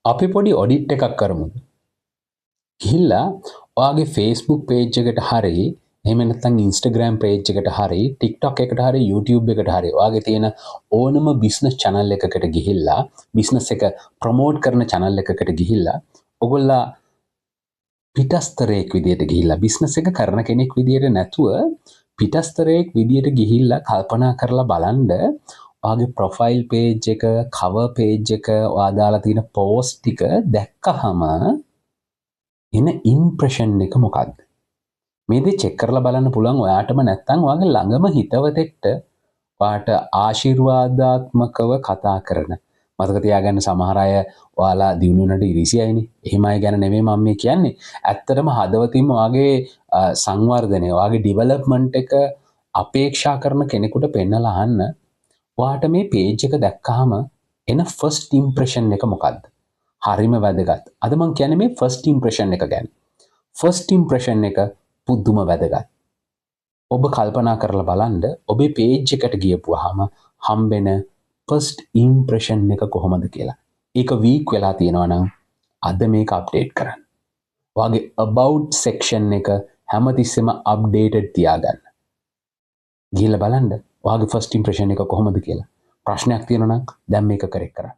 අපි පොඩි ඔඩිට් එකක් කරමුද? ගිහිල්ලා ඔයාගේ Facebook page එකට හරි එහෙම නැත්නම් Instagram page එකට හරි TikTok එකට හරි YouTube එකට හරි ඔයාගේ තියෙන ඕනම business channel එකකට ගිහිල්ලා business එක promote කරන channel එකකට ගිහිල්ලා ඔයගොල්ලා පිටස්තරයෙක් විදියට ගිහිල්ලා business එක කරන කෙනෙක් විදියට නැතුව පිටස්තරයෙක් විදියට ගිහිල්ලා කල්පනා කරලා බලන්න ඔයාගේ profile page එක cover page එක ඔයා දාලා තියෙන post ටික දැක්කහම එන ඉම්ප්‍රෙෂන් එක මොකක්ද? මේ දේ චෙක් කරලා බලන්න පුළුවන් ඔයාටම නැත්නම් ඔයාගේ ළඟම හිතවතෙක්ට ඔයාට ආශිර්වාදාත්මකව කතා කරන. මතක තියාගන්න සමහර අය ඔයාලා දිනුනට ඉරිසියයිනේ. එහෙම අය ගැන නෙමෙයි මම මේ කියන්නේ. ඇත්තටම හදවතින්ම ඔයාගේ සංවර්ධනය, ඔයාගේ ඩෙවලොප්මන්ට් එක අපේක්ෂා කරන කෙනෙකුට පෙන්නලා අහන්න ඔයාට මේ page එක දැක්කහම එන first impression එක මොකක්ද? හරිම වැදගත්. අද මම කියන්නේ මේ first impression එක ගැන. first impression එක පුදුම වැදගත්. ඔබ කල්පනා කරලා බලන්න ඔබේ page එකට ගියපුවාම හම්බෙන first impression එක කොහොමද කියලා. ඒක weak වෙලා තියෙනවා නම් අද මේක update කරන්න. ඔයාගේ about section එක හැමතිස්සෙම updated තියාගන්න. ගිහිල්ලා බලන්න ඔයාගේ first impression එක කොහොමද කියලා. ප්‍රශ්නයක් තියෙනවා නම් දැන් මේක correct කරන්න.